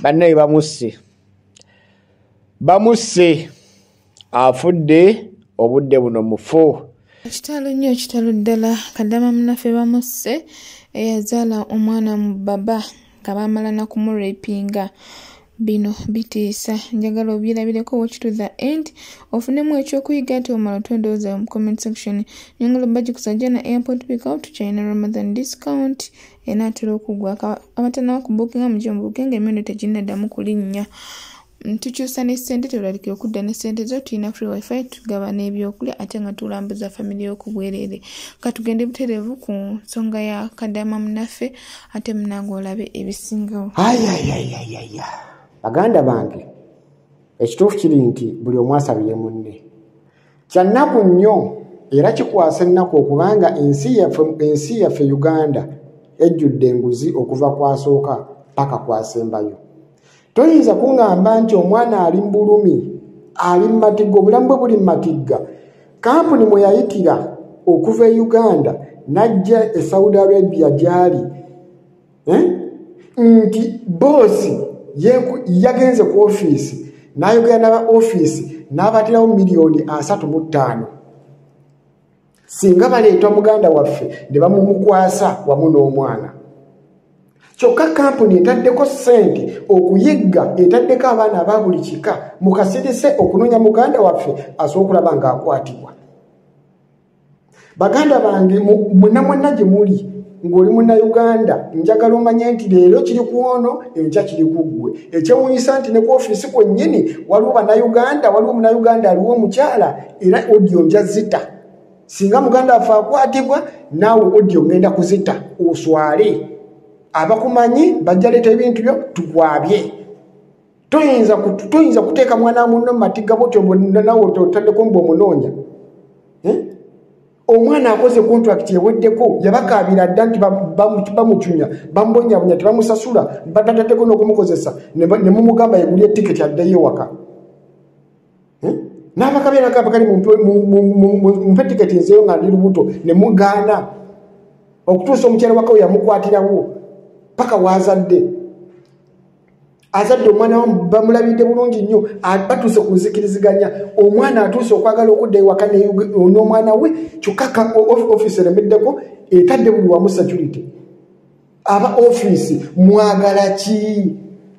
Banne bamusse afudde obudde buno mufu. Ekitalo nnyo ekitalo ddala Kadama munaffe bamusse eyazaala omwana mu baba nga baamala na kumurepinga. Bino bitiisa. Njagala obirabireko watch to the end ofunemu ekyokuyiga ate omala otwendowooza mu comment section. Nyongera bagikusa na airport pick out China Ramadan discount enaatera okugwa abatanawa kubukinga mujje mubukinga emirundi teginnaddamu kulinnya. Tukyusa ne ssente tulalikira okudda ne ssente zo tulina free wifi tugaba n'ebyokulya ate nga tulambuza family y'okubwerere. Katugende butereevu ku nsonga ya Kadama munaffe ate munange olabe ebisingawo. Baganda bange ekituufu kiri nti buli omu asabire munne. Kyannaku nnyo era kikwasa ennaku okubanga ensi yaffe Uganda ejjudde enguzi okuva kwasooka paka kwasembayo. Toyinza kuŋŋamba nti omwana ali mu bulumi ali mu matigga obulamu bwe buli mu matigga. Kampuni mwe yayitira okuva e Uganda n'ajja e Saudi Arabia gy'ali nti boosi yagenze ku ofiisi n'ayogera n'aba ofiisi n'abatirawo $3.5 singa baleeta muganda waffe ne bamumukwasa wamu n'omwana. Kyokka kampuni etaddeko ssente okuyigga etaddeko abaana aba buli kika mukasirise okunoonya muganda waffe asobola okulaba ng'akwatibwa. Baganda bange mwenna gye muli ng'oli Munnayuganda njagala omanye nti leero kiri ku ono enkya kiri ku ggwe. Ekyewuunyisa nti ne ku ofiisi kwennyini waliwo Bannayuganda, waliwo Munnayuganda aliwo omukyala era odiyo nja zita. Singa muganda waffe akwatibwa naawe odiyo ngenda kuzita oswale. Abakumanyi bajja leeta ebintu byo tukwabye. Toyinza kuteeka mwana munno mu matigga bw'otyo nawe otaddeko mbu omunoonya. Omwana akoze contract yeweddeko yabakaabira dda nti bamucunya bamubonyabonya tebamusasula batataddeko n'okumukozesa ne mumugamba yegulya etiketi addeyo ewaka. N'abakabeera kali mumpe tiketi nzeyo nga ndi lubuto ne mugaana okutuusa omukyala wakawe yamukwatirawo paka waazadde. Azadde omwana bamulabidde bulungi nnyo batuuse ku nzikiriziganya. Omwana atuuse okwagala okudda ewaka n'omwana we kyokka ofiisi eremeddeko etadde buli wamu security. Aba ofiisi mwagala ki?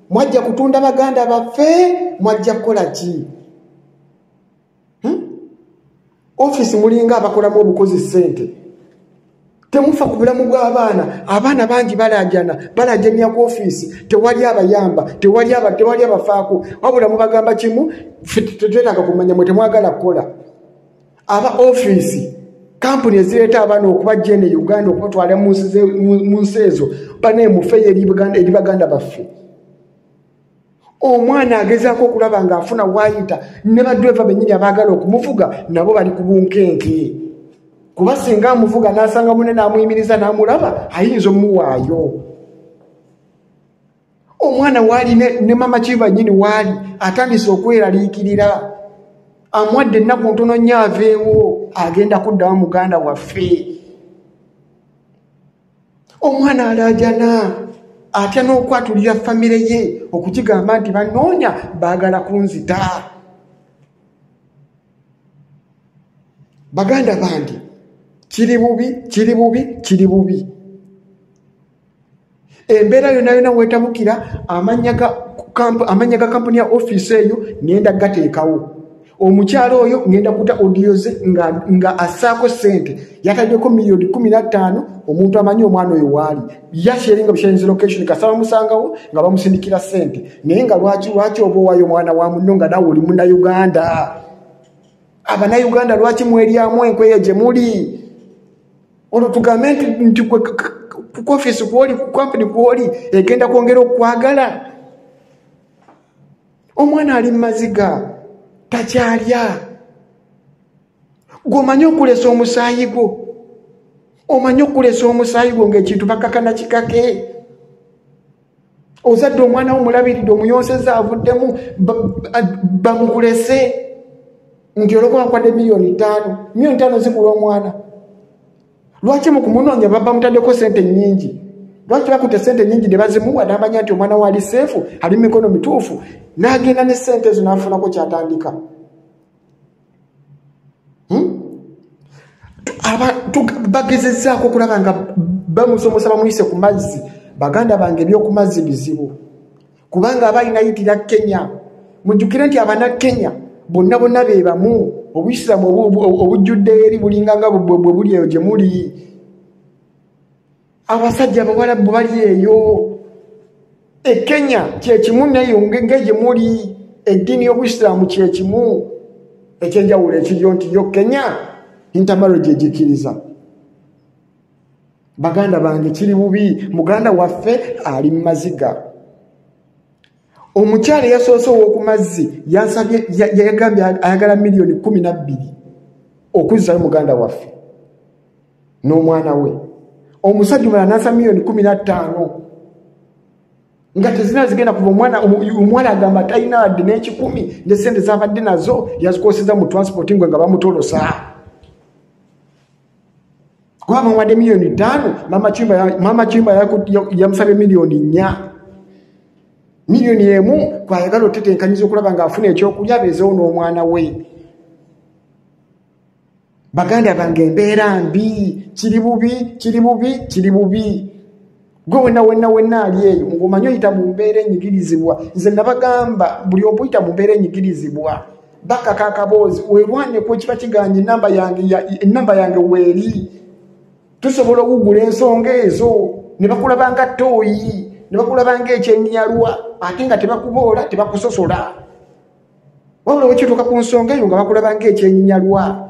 Mwajja kutunda baganda baffe? Mwajja kukola ki? Ofiisi mulinga abakolamu obukozi ssente. Temufa ku bulamu bw'abaana. Abaana bangi balajanya ku ofiisi tewali abayamba tewali abafaako wabula mubagamba kimu tetwetaaga kumanya mwe temwagala kukola. Aba ofiisi kampuni ezireeta abaana okubajja eno e Uganda okubatwala mu nsi ezo baneemufe eri baganda baffe. Omwana agezaako okulaba ng'afuna waayita ne baddeeva bennyini abaagala okumuvuga nabo bali ku bunkenke. Kuba singa amuvuga n'asanga munne n'amuyimiriza n'amulaba ayinza omuwaayo. Omwana waali ne mama kiba nnyini waali atandise okweraliikirira. Amwadde ennaku ntono nnyo aveewo agenda kuddawo muganda waffe. Omwana alaajana atya n'okwatulira famire ye okukigamba nti banoonya baagala kunzita. Baganda bange kiri bubi. Embeera yonna weetabukira amanya ga kampuni ya ofiisi eyo ngenda gateekawo. Omukyalo oyo ngenda kuta odiyo ze nga assaako ssente yataddeko $15,000 omuntu amanyi omwana oyo waali yasharinga busharinzi location kasaba musangawo nga bamusindikira ssente naye nga lwaki oba owaayo omwana wa munno nga nawe oli Munnayuganda. Abannayuganda lwaki mweryamu enkweya gye muli? Olwo tugambe nti ku ofiisi kwoli ku kampuni kwoli egenda kwongera okwagala. Omwana ali mu maziga takyalya. Gw'omanyi okulesa omusaayi gwo. Omanyi okulesa omusaayi gwo ng'ekintu bakakana kikake. Ozadde omwana wo mulabiridde omuyonseza avuddemu bamukulese nti olwokuba nkwadde $5,000 zigula omwana. Lwaki mu kumunoonya baba mutaddeko ssente nnyingi? lwaki bakutte sente nyingi ne bazimuwa n'amanya nti omwana we ali seefu ali mu mikono mituufu n'agenda ne sente ezo n'afunako kyatandika. Bagezezzaako okulaba nga bamusomosa bamuyise ku mazzi. Baganda bange ebyoku mazzi bizibu kubanga abayinayitira Kenya. Mujjukire nti Abannakenya bonna bonna be bamu. Obuyisiraamu obujjudde eri bulinga nga bwe buli eyo gye muli. Abasajja Abawarabu bali eyo. Kenya kyekimu nayo ng'egye muli. Eddiini y'Obuyisiraamu kyekimu. Ekyenjawulo ekiriyo nti yo Kenya intermarriage egikkiriza. Baganda bange kiri bubi. Muganda waffe ali mu maziga. Omukyala yasoose ow'oku mazzi yansabye yagambye ayagala milioni 12 okuzzayo muganda waffe n'omwana we. Omusajja omulala n'asaba milioni 15 nga tezina zigenda kuva omwana agamba talina wadde n'ekikumi ne sente z'abadde nazo yazikooseza mu transport ngwe nga bamutolosa. Kuba bamuwadde milioni 5 mama Chimba yamusabye milioni 4. Milioni emu kwayagala otetenkanyiza okulaba ng'afuna ekyokulya beezewo n'omwana we. Baganda bange embeera mbi. Kiri bubi. Gwe wenna ali eyo ng'omanyi oyita mu mbeera enyigirizibwa. Nze nabagamba buli omu oyita mu mbeera enyigirizibwa. Bakaka akaboozi weerwaneko kiba kiganye ennamba yange weeri. Tusobola okugula ensonga ezo ne bakulaba nga ttooyi. Ne bakulaba ng'ekyennyalwa ate nga tebakuboola tebakusosola. Wabula wekituuka ku nsonga eyo nga bakulaba ng'ekyennyalwa.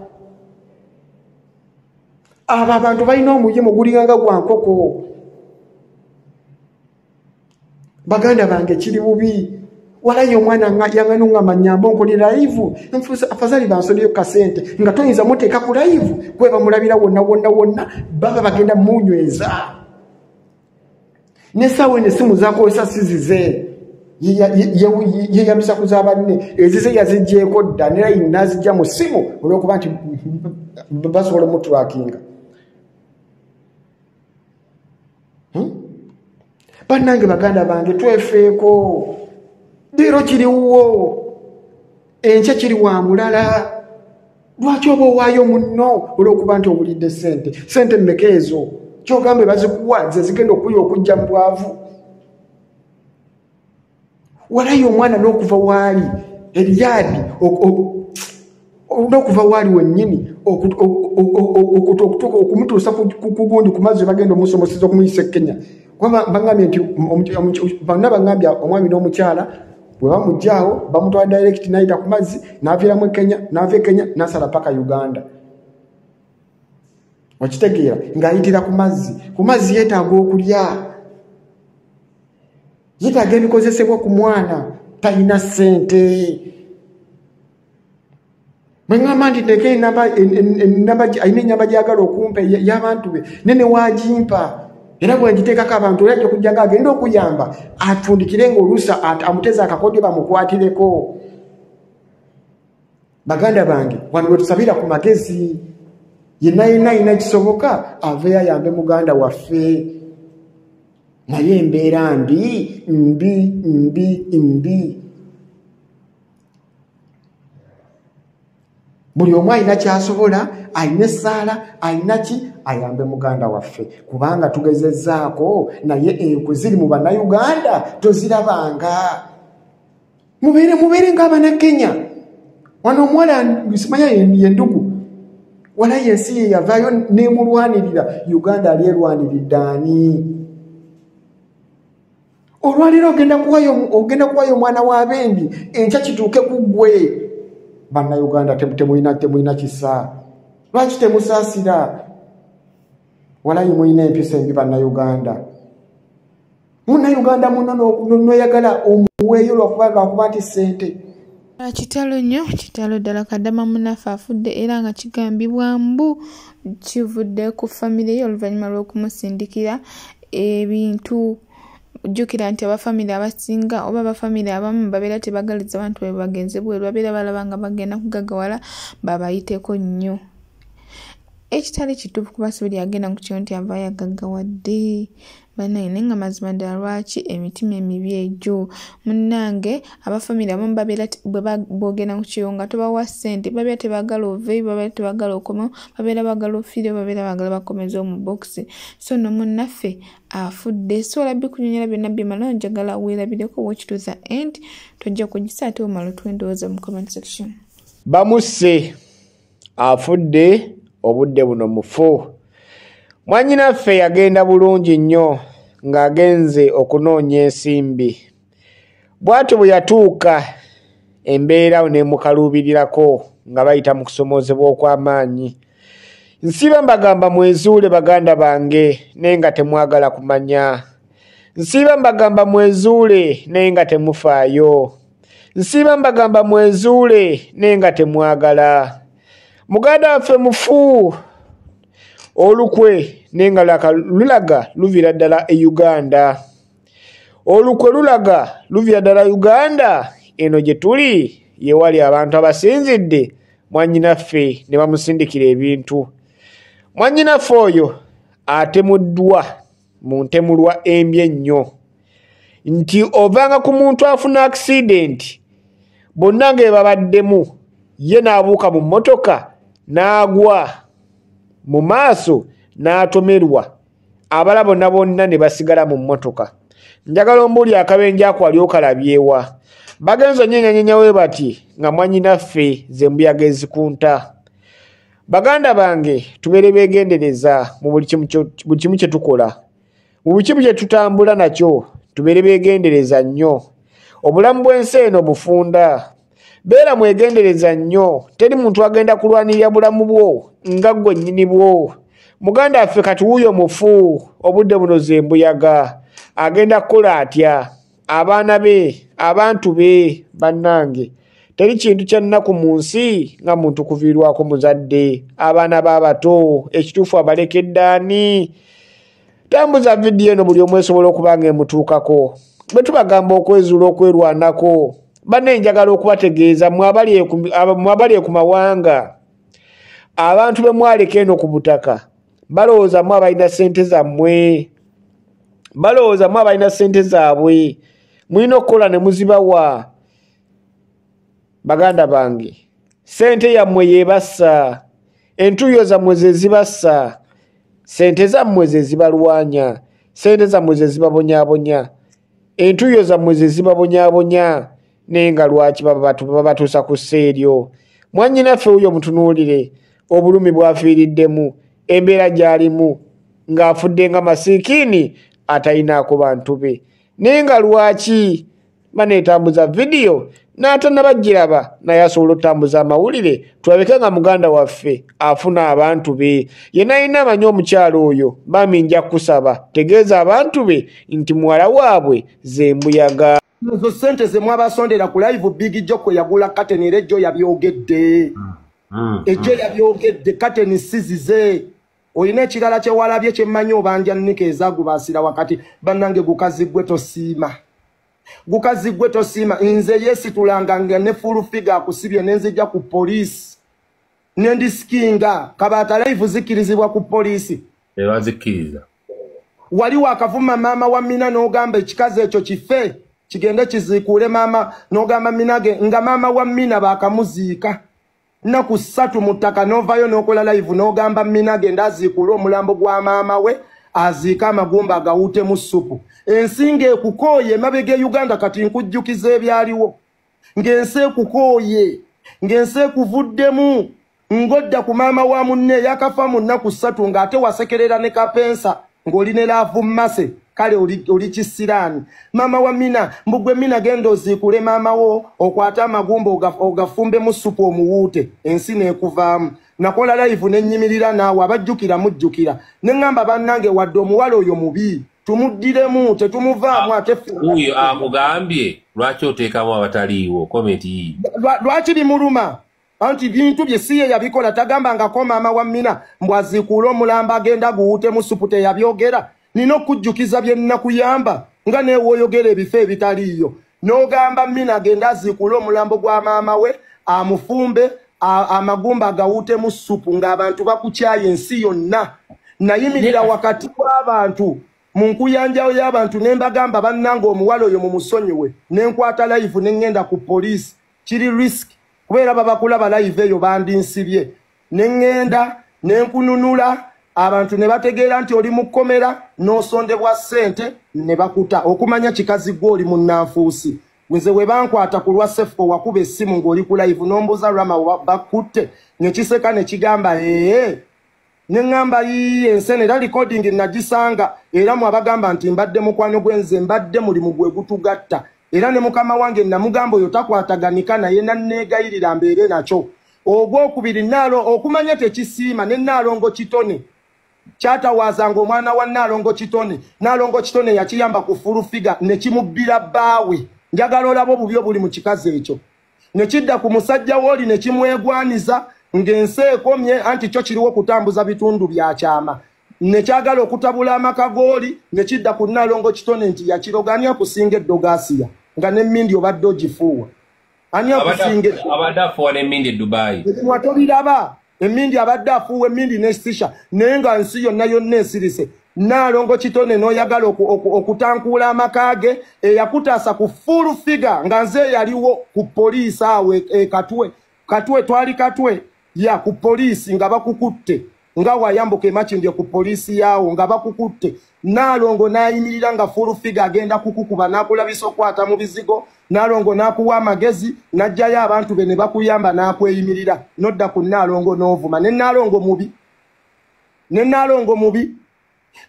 Abo abantu balina omuyimo gulinga gwa nkoko. Baganda bange kiri bubi. Walayo omwana yangana ngamba nyambo nkoli live nfusa afadhali bansoniyo kasente nga toyinza muteeka ku live kwe bamulabira wonna baba bagenda munyweza. Nesawe ne simu zako esasizize yeyamisa kuzabanne ezize yazijjeko dda ne line nazijja mu simu olwokuba nti basobola mutrackinga. Bannange baganda bange twefeeko. Diro kiriwo enkya kiri wa mulala. Lwaki oba owaayo munno olwokuba nti obulidde sente mmeka ezo kyogambe bazikuwa ze zigenda okuya okujja mu bwavu. Walayo omwana n'okuva waali eriyadi n'okuva waali wennyini okumutuusa ku gundi ku mazzi bagenda omusomeseza okumuyisa Kenya. Bangambye nti bonna bangambye omwami n'omukyala bwe bamugyawo bamutwala direct n'ayita ku mazzi n'aviiramu Kenya n'ava Kenya n'asala paka Uganda. Okitegeera ng'ayitira ku mazzi yeetaaga okulya, yeetaaga ebikozesebwa ku mwana, talina ssente. Bwe ngamba nti nteeka alina ennyamba gy'agala okumpa y'abantu be nene waagimpa. Era bwe ngiteekako abantu olajja okujja ng'agenda okuyamba atundikire ng'oluusa amuteze akakodyo bamukwatireko. Baganda bange wano bwe tusabira ku magezi. Yenna alina kisoboka aveeyo ayambe muganda waffe. Naye embeera mbi. Buli omu alina kyasobola, alina essaala, alina ki ayambe muganda waffe kubanga tugezezzaako naye enkwe ziri mu bannayuganda tozirabanga. Mubeere ng'Abannakenya. Wano omuwala simanya yendugu wala yensi ye yavaayo n'emulwanirira. Uganda ali erwaniridde ani? Olwaliro ogenda kuwayo omwana w'abendi enkya kituuke ku ggwe. Bannayuganda temulina kisa. Lwaki temusaasira? Walayi mulina empisa embi bannayuganda. Munnayuganda muno n'oyagala omuweeyo lwakuba nti ssente. Kitalo ddala Kadama munaffe afudde era nga kigambibwa mbu kivudde ku famire ye oluvannyuma lw'okumusindikira ebintu. Jjukira nti abafamire abasinga oba abafamire abamu babeera tebagaliza abantu be bagenze bweru, babeera balaba nga bagenda kugagawala babayiteko nnyo. ekitali kituufu kuba Sibili agenda ku kyo nti ava yagaggawadde bannange nga mazima ddala lwaki emitima emibi egyo munnange abafamily abamu babeera bwogenda ku kyo nga tobawa ssente babeera tebaagala oveeyo babeera tebaagala okomawo babeera baagala ofiireyo babeera baagala bakomezeewo mu bokisi so no munnaffe afudde so olabbi kunyonyola byonna byemala njagala weerabireko wekituuza end tojja kugisa ate omala otwendowooza mu comment section bamusse afudde obudde buno mufu mwannyinaffe yagenda bulungi nnyo ng'agenze okunoonya ensimbi bw'atyo bwe yatuuka embeera neemukaluubirirako nga bayita mu kusomoozebwa okw'amaanyi nsiiba mbagamba mwezuule baganda bange naye nga temwagala kumanya nsiiba mbagamba mwezuule naye nga temufaayo nsiiba mbagamba mwezuule naye nga temwagala muganda waffe mufu olukwe naye nga lulaga luvira ddala e Uganda olukwe lulaga luvira ddala Uganda eno gye tuli ye wali abantu abasinzidde mwannyinaffe ne bamusindikira ebintu mwannyinaffe oyo atemuddwa mu ntemulwa embi ennyo nti ovanga ku muntu afuna accident bonna nga babaddemu ye n'abuuka mu mmotoka n'agwa mu maaso n'atomerwa abala bonna bonna ne basigala mu mmotoka njagala ombuuli akabenje ako wali okalabyewa bagenza nyenyanyenya we bati nga mwannyinaffe ze mbuyaga ezikunta baganda bange tubeere beegendereza mu buli kimu kye tukola mu buli kimu kye tutambula nakyo tubeere beegendereza nnyo obulamu bw'ensi eno bufunda beera mwegendereza nnyo teri muntu agenda kulwanirira bulamu bwo nga ggwe nnyini bwo muganda waffe kati wuuyo mufu obudde buno ze mbuyaga agenda kukola atya abaana be abantu be bannange teri kintu kya nnaku mu nsi nga muntu kuviirwako muzadde abaana b'abato ekituufu abalekedde ani tambuza vidiyo eno buli omu esobola okuba nga emutuukako bwe tubagamba okwezuula okwerwanako banne njagala okubategeeza mwabali ku mawanga abantu be mwaleka eno ku butaka balowooza mu abalina ssente zammwe balowooza mu abalina ssente zaabwe mulina okukola ne muzibawa baganda bange ssente yammwe yeebassa entuuyo zammwe ze zibassa ssente zammwe ze zibalwanya ssente zammwe ze zibabonyaabonya entuuyo zammwe ze zibabonyaabonya naye nga lwaki babatuusa ku sseeryo mwannyinaffe wuyo mutunuulire obulumi bwafiiriddemu embeera gy'alimu ng'afudde nga masiikiini atayinaako bantu be naye nga lwaki baneetambuza vidiyo n'atanabagiraba naye asobola okutambuza amawulire tulabeke nga muganda waffe afuna abantu be yenna alina amanyi omukyalo oyo bami nja kusaba tegeeza abantu be nti muwala waabwe ze mbuyaga ezo ssente ze mwabasondera ku live Big Joe kwe yagula kateni era ejjo yabyogedde ejjo yabyogedde kateni sizize olina ekirala kye walabye kye mmanyi obanja nnike ezagubasira wakati bannange gukazi gwe tosiima nze yeesitulanga nga ne full figure akusibye nenzijja ku poliisi nendisikinga kabaata live zikkirizibwa ku poliisi ebazikkiriza wali wakavuma maama wa Mina n'ogamba ekikazi ekyo kife kigende kiziikuule maama n'ogamba Minage nga maama wa Mina baakamuziika nnaku 3 mu ttaka n'ovayo n'okola live n'ogamba Minage ndaziikuule omulambo gwa maama we aziika amagumba agawuute mu ssupu ensinga ekukooye emabega e Uganda kati nkujjukiza ebyaliwo ng'ensi ekukooye ng'ensi ekuvuddemu ng'odda ku maama wa munne yakafa mu nnaku 3 ng'ate wasekerera ne kapensa ng'oli ne laavu mmase kale oli kisiraani maama wa Mina mbugwe Mina genda oziikule maama wo okwate amagumba ogafumbe mu ssupu omuwuute ensi neekuvaamu nakola live n'ennyimirira naawe abajjukira mujjukira ne ŋŋamba bannange wadde omuwala oyo mubi tumuddiremu tetumuvaamu ate uyo akugambye lwaki oteekamu abataliiwo komenti lwaki bimuluma anti bintu bye siye yabikola tagambangako maama wa Mina mbwaziikuule omulamba agenda guwuute mu ssupu teyabyogera nina okujjukiza bye nnakuyamba nga neewoyogera ebifo ebitaliiyo n'ogamba Mina agenda aziikuule omulambo gwa maama we amufumbe amagumba gawute mu supu ng'abantu bakukyaye ensi yonna nayimirira wakati w'abantu mu nkuyanjawo y'abantu ne mbagamba bannanga omuwala oyo mu musonyiwe ne nkwata live ne ngenda ku poliisi kiri risk kubeera babakulaba live eyo bandinsibye ne ngenda ne nkununula abantu ne bategeera nti oli mu kkomera n'osondebwa ssente ne bakuta okumanya kikazi gw'oli mu nnanfuusi nze we bankwata ku lwa sefo wakuba essimu ng'oli ku live n'ombuuza Rama bakutte ne kiseka ne kigamba ne ŋŋamba ensene era recording nagisanga era mu abagamba nti mbadde mukwano gwenze mbadde mulimu gwe gutugatta era ne mukama wange namugamba oyo takwataganika naye nanneegayirira mbeere nakyo ogwokubiri naalo okumanya tekisiima ne Naalongo Kitone kyatawaazanga omwana wa Naalongo Kitone yakiyamba ku fulufiga ne kimubbira bbaawe njagala olaba obubi obuli mu kikazi ekyo ne kidda ku musajja wooli ne kimwegwaniza ng'ensi ekomye anti kyo kiriwo okutambuza bitundu bya kyama ne kyagala okutabula amaka gooli ne kidda ku Naalongo Kitone nti yakiroganya kusinga eddogasiya nga n'emmindi obadde ogifuuwa ani akusinga abadde afuuwa n'emmindi e Dubai mwatobiraba emmindi abadde afuuwa emmindi n'essisha naye nga nsi yonna esirise Naalongo Kitone n'oyagala okutankuula amaka ge eyakutaasa ku full figure nga nze yaliwo ku poliisi awo katwe twali katwe ya ku poliisi nga bakukutte nga wayambuka emakindye ku poliisi yaawo nga bakukutte Naalongo n'ayimirira nga full figure agenda kukukuba n'akulabisa okwata mu bizigo Naalongo n'akuwa amagezi n'ajjayo abantu be ne bakuyamba n'akweyimirira nodda ku Naalongo n'ovuma ne Naalongo mubi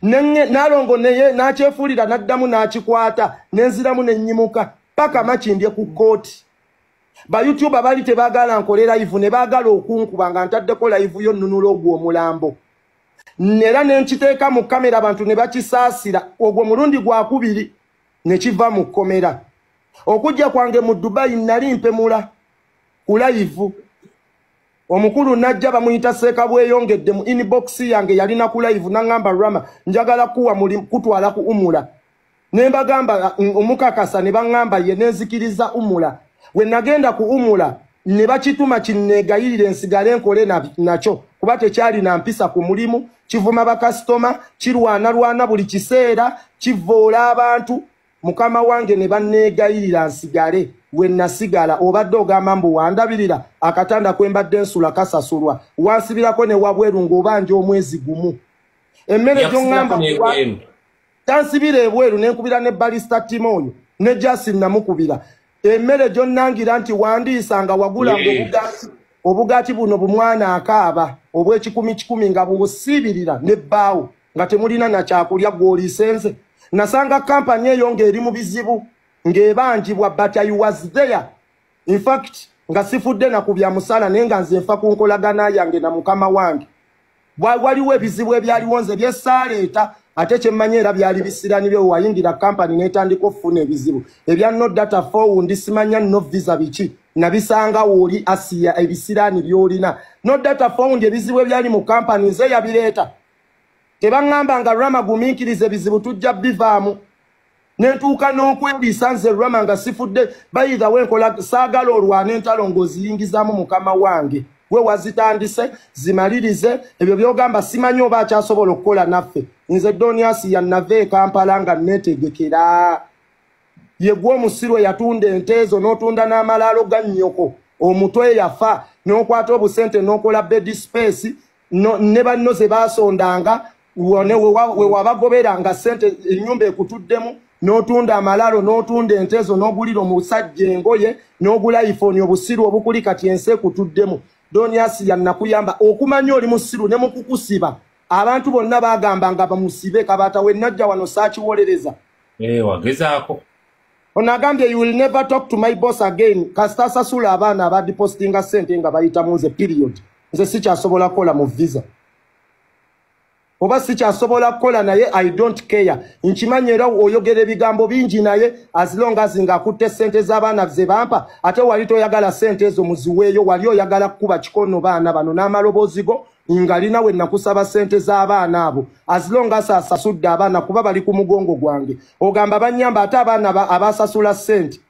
Naalongo neye n'akyefuulira n'addamu n'akikwata n'enziramu n'ennyimuka paka makindye ku kooti ba YouTube bali tebaagala nkole live ne baagala okunkuba nga ntaddeko live yo nnunula ogwo omulambo nera ne nkiteeka mu kamera abantu ne bakisaasira ogwo mulundi gwakubiri ne kiva mu kkomera okujja kwange mu Dubai nali mpemula ku live omukulu najja bamuyita Seeka Bweyongedde mu inbox yange yalina ku live n'angamba Rama njagala kuwa kutwala ku umula ne mbagamba omukakasa ne bangamba ye nenzikiriza umula we nagenda ku umula ne bakituma kinneegayirire ensigale nkole nakyo kuba tekyali na mpisa ku mulimu kivuma bakasitoma kirwana buli kiseera kivoola abantu mukama wange ne banneegayirira nsigale we nasigala obadde ogamba mbu wandabirira akatanda kwembadde ensula kasasulwa wansibirako ne wabweru ng'obanja omwezi gumu emmere gy'oŋŋamba tansibira ebweru nenkubira ne balista timoyo ne Jasin namukubira emmere gyonnangira nti wandiisanga wagulanga obugaati buno bumwana akaaba obw'ekikumi nga bubusiibirira n'ebbaawo nga temulina na kyakulya gw'oliisenze nasanga kampani eyo ng'eri mu bizibu ng'ebanjibwa but I was there in fact nga sifudde na ku bya musala naye nga nze nfa ku nkolagana yange na mukama wange waliwo ebizibu ebyaliwo nze byessaaleeta ate kyemmanyi era byali bisirani byo wayingira kampani n'etandika okufuna ebizibu ebya no data forward simanya no visa biki nabisanga woli Asia ebisirani byolina no data forward ebizibu ebyali mu kampani nze yabireeta tebaŋŋamba nga Rama gumiikiriza ebizibu tujja bivaamu nentuuka n'okweriisa nze Rama nga sifudde bayitha wenkola saagala olwana entalo ng'oziyingizaamu mukama wange we wazitandise zimalirize ebyo byogamba simanyi oba akyasobola okukola naffe nze Donias yannava e Kampala nga neetegekera yegwe omusiru eyatunda ente ezo n'otunda n'amalaalo ga nnyoko omutwe yafa n'okwata obusente n'okola bed space ne banno ze baasondanga we wabagoberanga sente ennyumba ekutuddemu n'otunda amalaalo n'otunda ente ezo n'ogulira omusajja engoye n'ogula iPhone obusiru obukuli kati ensi ekutuddemu Donias yannakuyamba okumanya oli musiru ne mukukusiba abantu bonna bagamba nga bamusibe kabata we najja wano saakiwolereza wagezaako onagambye you will never talk to my boss again kasita sasula abaana abadipostinga sente nga bayitamu nze period nze sikyasobola kukola mu visa oba sikyasobola kukola naye I don't care nkimanyi era oyogera ebigambo bingi naye as long as nga akutte sente z'abaana ze bampa ate wali toyagala sente ezo muziweeyo wali oyagala kukuba kikono baana bano n'amaloboozi go nga lina we nakusaba sente z'abaana abo as long as asasudde abaana kuba bali ku mugongo gwange ogamba banyamba ate abaana abasasula sente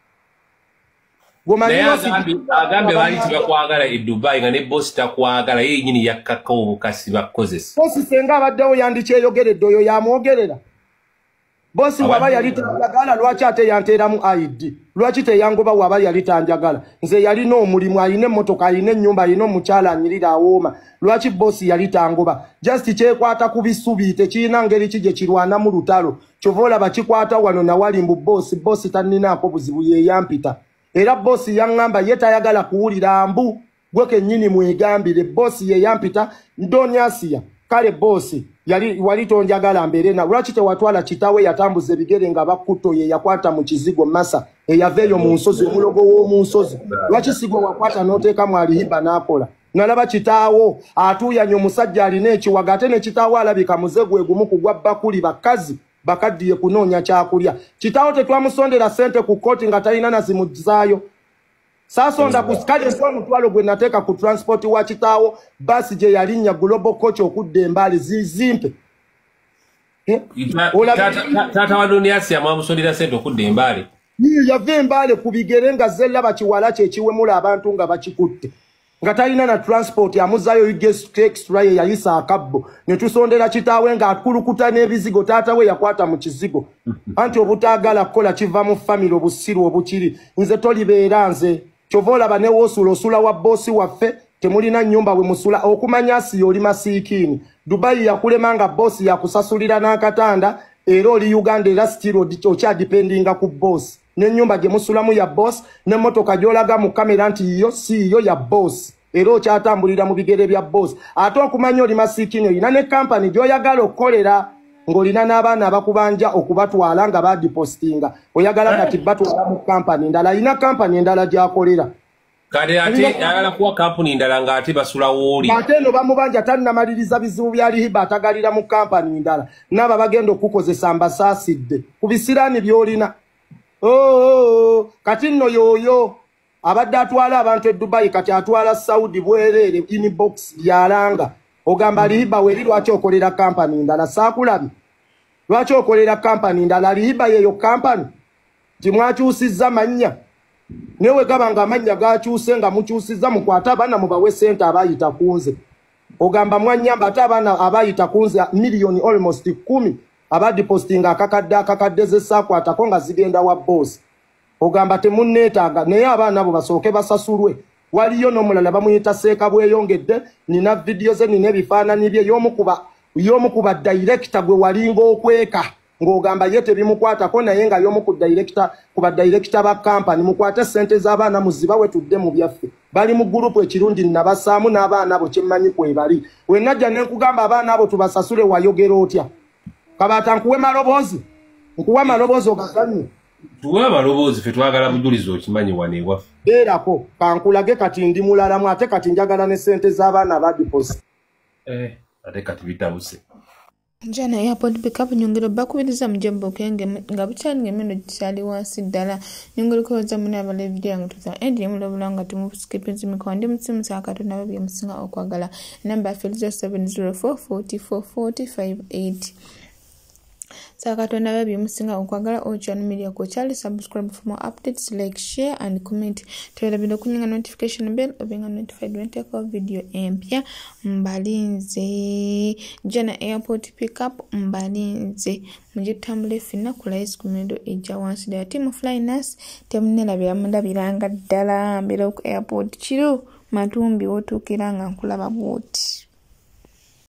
agambe bali tibakwagala e Dubai nga ne boss takwagala ye nyini yakkaka obukasi bakozesa boss senga abaddewo yandikyeyogeredde oyo yamwogerera boss waba yali tanjagala lwaki ate yanteeramu ID lwaki teyangoba waba yali tanjagala nze yalina omulimu alina emmotoka alina ennyumba alina omukyala anyirira awooma lwaki boss yali tangoba just kyekwata ku bisubi tekirina ngeri ki gye kirwana mu lutalo kyova olaba kikwata wano nawali mbu boss tanninaako buzibu yeyampita era boss yaŋŋamba ye tayagala kuwulira mbu gwe kennyini mwegambire boss yeyampita ndonyasiya kale boss wali tonjagala mbeere na lwaki tewatwala kitawe yatambuza ebigere nga bakutto ye yakwata mu kizigo masa eyaveeyo mu nsozi omulogo w'omu nsozi lwaki sigwe wakwata n'oteeka mu alihiba n'akola nalaba kitaawo atuuyanya omusajja alina ekiwaga ate ne kitaawo alabika muze gwe gumu kugwa bakuli bakazi bakaddiye kunoonya kyakulya kitaawo tetwamusondera ssente ku kooti nga talina nazimuzaayo saasonda ku kale omutwalo gwe nateeka ku transport wa kitaawo basi gye yalinnya global coach okudda embaali zizimpe taata wa Doniasi amwamusondera ssente okudda embaali yava embaale ku bigere nga zellaba kiwala kyekiwemula abantu nga bakikutte nga talina na transport amuzaayo extra ye yayisa akabbo ne tusondera kitaawe nga akulukuta n'ebizigo taata we yakwata mu kizigo anti obutaagala kukola kiva mu family obusiru obukiri nze tolibeera nze kyova olaba ne woosula wa boosi waffe temulina nnyumba we musula okumanya si oli masiikini Dubai yakulema nga boosi yakusasulira n'akatanda era oli Uganda era stiro okyadipendinga ku boosi n'ennyumba gye musulamu ya boss n'emmotoka gy'olaga mu kamera nti yo si yo ya boss era okyatambulira mu bigere bya boss ate okumanya oli masiikini olina ne kampani gy'oyagala okukolera ng'olina n'abaana abakubanja okubatwala nga badipostinga oyagala kati batwala mu kampani ndala alina kampani endala gy'akolera kale ate ayagala kuwa kampuni ndala ng'ate basula wooli ate eno bamubanja tannamaliriza bizibu bya lihiba atagalira mu kampani ndala n'aba bagenda okukozesa ambasaasidde ku bisiraani by'olina kati nno yoyo abadde atwala abantu e Dubai kati atwala Saudi bwereere inbox byalanga ogamba lihiba weri lwaki okolera kampani ndala saakulabi lwaki okolera kampani ndala lihiba yeyo kampani timwakyusizza mannya newe gaba nga amannya gakyuse nga mukyusizza mukwata abaana mubawe sente abayita kunze ogamba mwanyamba ate abaana abayita kunze million almost 10 abadipostinga akakadde zesaakwatako nga zigenda wa boss ogamba temunneetaaga naye abaana abo basooke basasulwe waliyo n'omulala bamuyita seeka bweyongedde nina vidiyo ze nina ebifaananyi bye y'omu kuba director gwe walinga okweka ng'ogamba ye tebimukwatako naye nga y'omu ku badirector ba kampani mukwate ssente z'abaana muzibawe tudde mu byaffe bali mu gurupu ekirundi nabasaamu n'abaana abo kyemmanyi kwebali wenajja ne nkugamba abaana abo tubasasule wayogera otya kabata nkuwe maloboozi ogaganye tuwe amaloboozi ffe twagala bujulizi okimanyi wano ewaffe beerako kankulage kati ndi mulalamu ate kati njagala ne ssente z'abaana abadiposi ate kati bitabuse Jana airport pickup nyongero bakubiriza mujembo kenge nga bukyali ng'emendo gikyali wansi ddala nyongero kwebaza muna abala evidiyo yange tuza endi yemulabula nga tumusikipinzi mikowa ndi musimu saakatonda babye musinga okwagala namba yaffe 0704444058 Sakatonda babye musinga okwagala Ocean Media ko chali subscribe for more updates, like, share and comment. Twelabira kuninga notification bell obenga notified when take off video empya Mbalinze Jana airport pickup Mbalinze mujitambule fina kula iskumendo eja wansi da team flyers temnelabira mundabiranga ddala mbere ku airport kiro matumbi otukiranga nkulaba bwoti